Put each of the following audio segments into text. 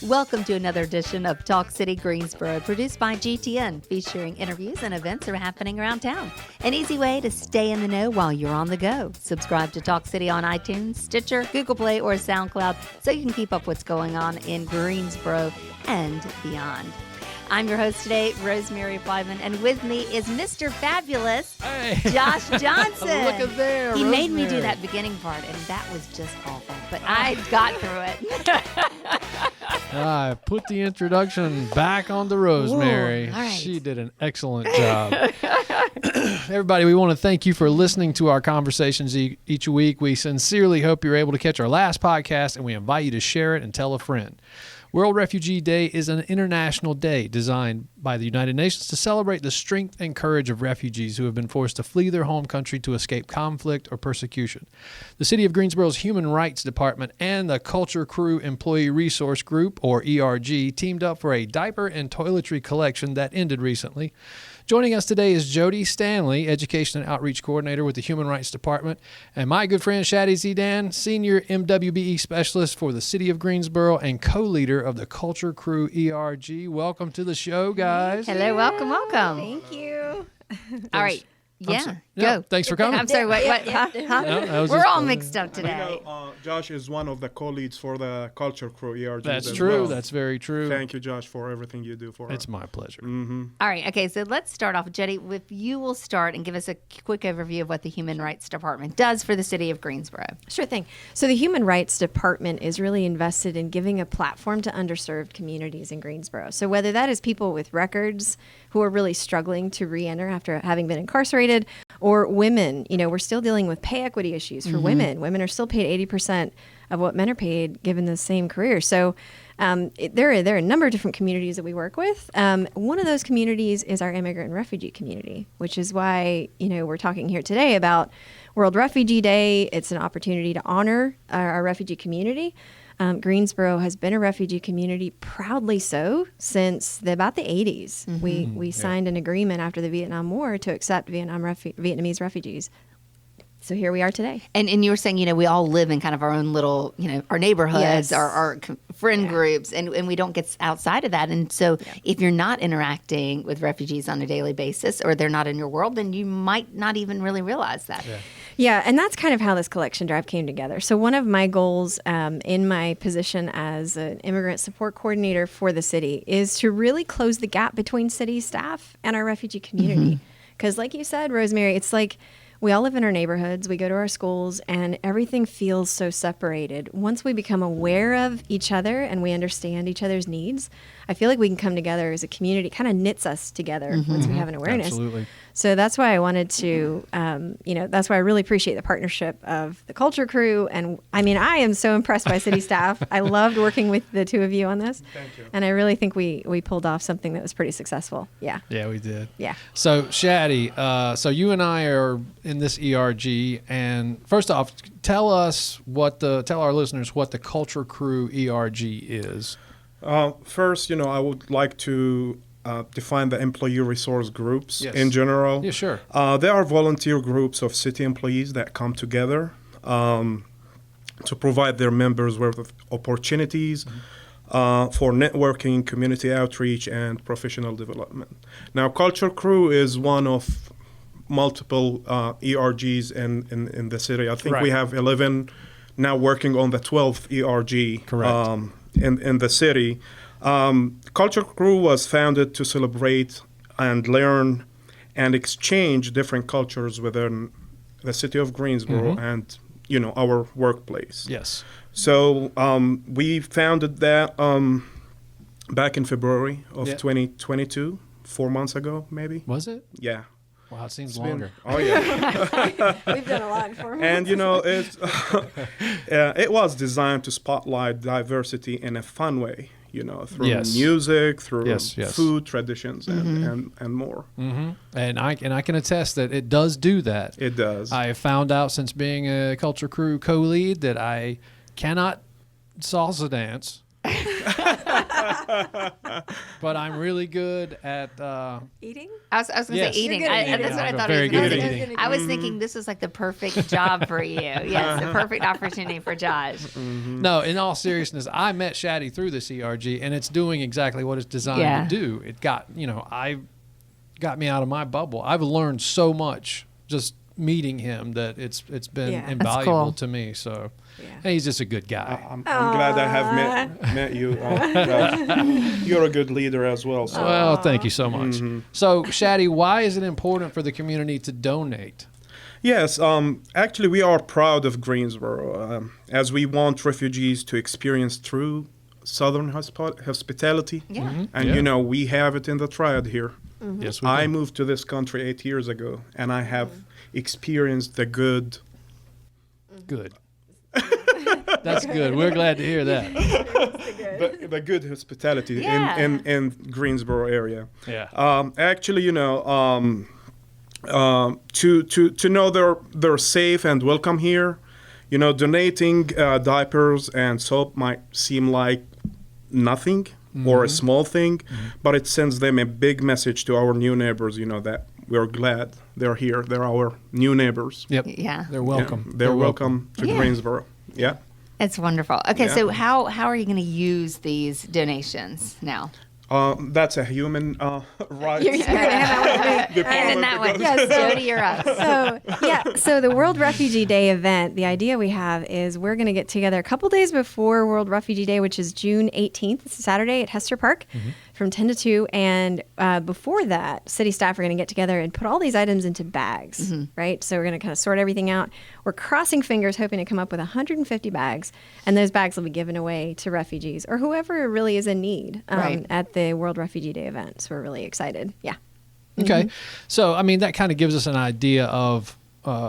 Welcome to another edition of Talk City Greensboro, produced by GTN, featuring interviews and events that are happening around town. An easy way to stay in the know while you're on the go. Subscribe to Talk City on iTunes, Stitcher, Google Play, or SoundCloud so you can keep up what's going on in Greensboro and beyond. I'm your host today, Rosemary Flyman, and with me is Mr. Fabulous, Josh Johnson. Look at there, He Rosemary. made me do that beginning part, and that was just awful, but I got through it. I put the introduction back on to Rosemary. Ooh, all right. She did an excellent job. Everybody, we want to thank you for listening to our conversations each week. We sincerely hope you're able to catch our last podcast, and we invite you to share it and tell a friend. World Refugee Day is an international day designed by the United Nations to celebrate the strength and courage of refugees who have been forced to flee their home country to escape conflict or persecution. The City of Greensboro's Human Rights Department and the Culture Crew Employee Resource Group, or ERG, teamed up for a diaper and toiletry collection that ended recently. Joining us today is Jodie Stanley, Education and Outreach Coordinator with the Human Rights Department, and my good friend Shadi Zeidan, Senior MWBE Specialist for the City of Greensboro and co-leader of the Culture Crew ERG. Welcome to the show, guys. Hello, welcome. Thank you. All right. Go. Thanks for coming. I'm sorry, what? Huh? No, that was We're just- all mixed up today. Josh is one of the co-leads for the Culture Crew ERG. That's as true. well. That's very true. Thank you, Josh, for everything you do for us. It's my pleasure. All right. Okay. So let's start off. Jodie, if you will start and give us a quick overview of what the Human Rights Department does for the City of Greensboro. Sure thing. So the Human Rights Department is really invested in giving a platform to underserved communities in Greensboro. So whether that is people with records who are really struggling to re-enter after having been incarcerated, or women, we're still dealing with pay equity issues for women. Women are still paid 80% of what men are paid given the same career. So there are a number of different communities that we work with. One of those communities is our immigrant and refugee community, which is why, we're talking here today about World Refugee Day. It's an opportunity to honor our refugee community. Greensboro has been a refugee community, proudly so, since about the 80s. We signed an agreement after the Vietnam War to accept Vietnamese refugees. So here we are today. And you were saying, we all live in kind of our own little, our neighborhoods, Yes. our friend groups, and we don't get outside of that. And so if you're not interacting with refugees on a daily basis, or they're not in your world, then you might not even really realize that. Yeah, and that's kind of how this collection drive came together. So one of my goals in my position as an immigrant support coordinator for the city is to really close the gap between city staff and our refugee community. Because like you said, Rosemary, it's like we all live in our neighborhoods, we go to our schools, and everything feels so separated. Once we become aware of each other and we understand each other's needs, I feel like we can come together as a community. It kind of knits us together once we have an awareness. Absolutely. So that's why I wanted to, that's why I really appreciate the partnership of the Culture Crew. And I am so impressed by city staff. I loved working with the two of you on this. Thank you. And I really think we pulled off something that was pretty successful. Yeah. Yeah, we did. Yeah. So, Shadi, so you and I are in this ERG, and first off, tell our listeners what the Culture Crew ERG is. First, I would like to define the employee resource groups Yes. in general. Yeah, sure. They are volunteer groups of city employees that come together to provide their members with opportunities for networking, community outreach, and professional development. Now, Culture Crew is one of multiple ERGs in the city. I think Right. we have 11 now working on the 12th ERG. Correct. In the city. Culture Crew was founded to celebrate and learn and exchange different cultures within the city of Greensboro and, our workplace. Yes. So we founded that back in February of 2022, 4 months ago, maybe. Was it? Yeah. Wow, it seems It's been- longer. Oh, yeah. We've done a lot for me. And it was designed to spotlight diversity in a fun way, through Yes. music, through Yes. food traditions, and more. And I can attest that it does do that. It does. I have found out since being a Culture Crew co-lead that I cannot salsa dance But I'm really good at Eating? I was going to Yes. say eating. You're good at eating. That's what I I'm thought. very It was good gonna at be. eating. I was thinking this was like the perfect job for you. Yes, the perfect opportunity for Josh. No, in all seriousness, I met Shadi through this ERG, and it's doing exactly what it's designed to do. It got me out of my bubble. I've learned so much just meeting him that it's been Yeah. invaluable cool. to me. So, Yeah. and he's just a good guy. I'm glad I have met you. You're a good leader as well. So. Well, thank you so much. So, Shadi, why is it important for the community to donate? Yes, actually, we are proud of Greensboro, as we want refugees to experience true Southern hospitality. Yeah. And, we have it in the triad here. Yes, we I do. moved to this country 8 years ago, and I have experienced the good. Good. That's good. We're glad to hear that. The good hospitality Yeah. in Greensboro area. Yeah. Actually, to know they're safe and welcome here, donating diapers and soap might seem like nothing or a small thing, but it sends them a big message to our new neighbors. That we're glad they're here. They're our new neighbors. Yep. Yeah. They're welcome. Yeah, they're welcome to Yeah. Greensboro. Yeah. It's wonderful. Okay, Yeah. so how are you going to use these donations now? That's a human right. You're gonna have that one. And then that one. Yes, Jody, you're up. So the World Refugee Day event, the idea we have is we're going to get together a couple days before World Refugee Day, which is June 18th. It's a Saturday at Hester Park from 10 to 2. And before that, city staff are going to get together and put all these items into bags, right? So we're going to kind of sort everything out. We're crossing fingers, hoping to come up with 150 bags. And those bags will be given away to refugees or whoever really is in need Right. at the World Refugee Day event. So we're really excited. Yeah. Okay. So, I mean, that kind of gives us an idea of,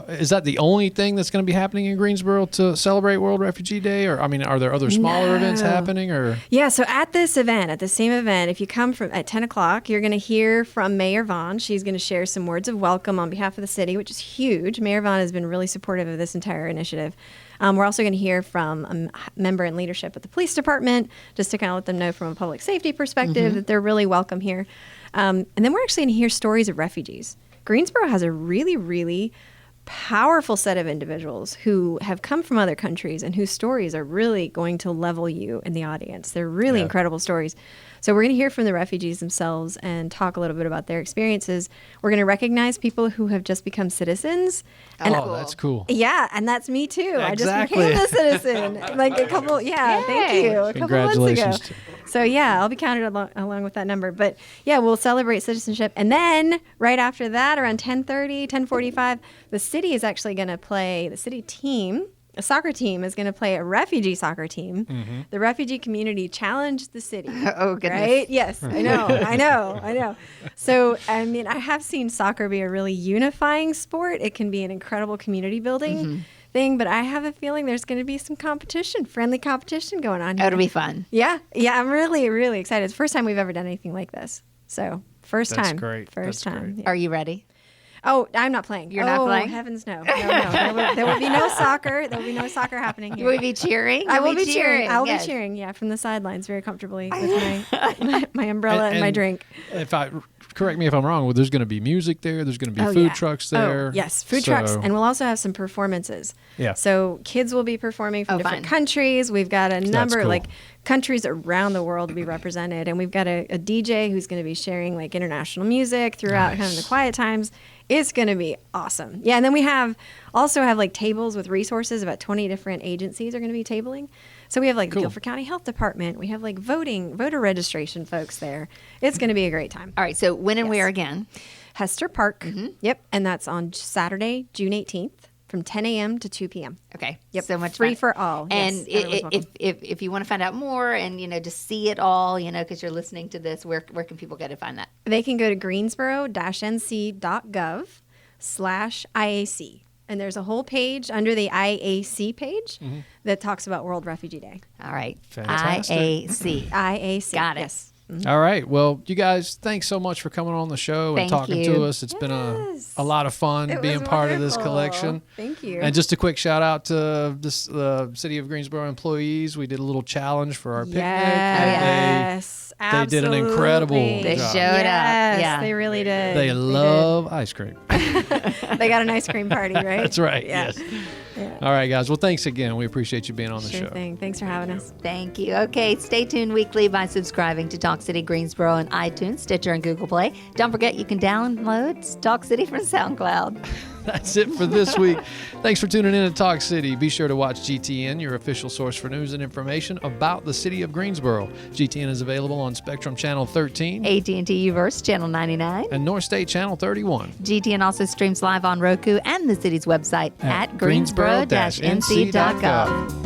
is that the only thing that's going to be happening in Greensboro to celebrate World Refugee Day? Or, I mean, are there other smaller events happening? Or Yeah, so at this event, at the same event, if you come from at 10 o'clock, you're going to hear from Mayor Vaughn. She's going to share some words of welcome on behalf of the city, which is huge. Mayor Vaughn has been really supportive of this entire initiative. We're also going to hear from a member in leadership at the police department, just to kind of let them know from a public safety perspective that they're really welcome here. And then we're actually going to hear stories of refugees. Greensboro has a really, really powerful set of individuals who have come from other countries and whose stories are really going to level you in the audience. They're really incredible stories. So we're going to hear from the refugees themselves and talk a little bit about their experiences. We're going to recognize people who have just become citizens. And oh, that's cool. yeah, and that's me too. I just Exactly. became a citizen like a couple. Yeah, thank you. A couple months ago. Congratulations. So yeah, I'll be counted along with that number. But yeah, we'll celebrate citizenship, and then right after that, around 10:30, 10:45, the city is actually going to play. The city team, a soccer team, is going to play a refugee soccer team. The refugee community challenged the city. Oh, goodness. Right? Yes, I know. So, I mean, I have seen soccer be a really unifying sport. It can be an incredible community building thing, but I have a feeling there's going to be some competition, friendly competition going on here. It'll be fun. Yeah, I'm really, really excited. It's the first time we've ever done anything like this. So, first That's time. great. First That's time. great. Yeah. Are you ready? Oh, I'm not playing. You're not playing? Heavens no. No. There will be no soccer. There will be no soccer happening here. You will be cheering? I You'll will be cheering. I will yes. be cheering, yeah, from the sidelines very comfortably with my umbrella and my drink. Correct me if I'm wrong, well, there's going to be music there. There's going to be food trucks there. Oh, yes, food trucks. And we'll also have some performances. Yeah. So kids will be performing from different fun. countries. We've got a number, cool. like countries around the world to be represented. And we've got a DJ who's going to be sharing like international music throughout kind of the quiet times. It's going to be awesome. Yeah, and then we also have like tables with resources. About 20 different agencies are going to be tabling. So we have like the Guilford County Health Department. We have like voter registration folks there. It's going to be a great time. All right, so when and where again? Hester Park. Yep, and that's on Saturday, June 18th from 10 a.m. to 2 p.m. Okay. Yep, So much free fun. for all. And Yes, everyone's welcome. if you want to find out more and, just see it all, because you're listening to this, where can people go to find that? They can go to greensboro-nc.gov/IAC. And there's a whole page under the IAC page that talks about World Refugee Day. All right. Fantastic. IAC. IAC. Got it. Yes. All right. Well, you guys, thanks so much for coming on the show and Thank talking you. to us. It's been a lot of fun It being was part of this wonderful. collection. Thank you. And just a quick shout out to the City of Greensboro employees. We did a little challenge for our picnic. And Yes, they did an incredible They job. showed up. Yes, Yeah. they really did. They love ice cream. They got an ice cream party, right? That's right. Yeah. Yes. Yeah. All right, guys. Well, thanks again. We appreciate you being on the Sure show. thing. Thanks for having us. Thank you. Okay, stay tuned weekly by subscribing to Talk City Greensboro on iTunes, Stitcher, and Google Play. Don't forget you can download Talk City from SoundCloud. That's it for this week. Thanks for tuning in to Talk City. Be sure to watch GTN, your official source for news and information about the city of Greensboro. GTN is available on Spectrum Channel 13 AT&T Uverse, Channel 99. and North State Channel 31. GTN also streams live on Roku and the city's website at greensboro-nc.gov.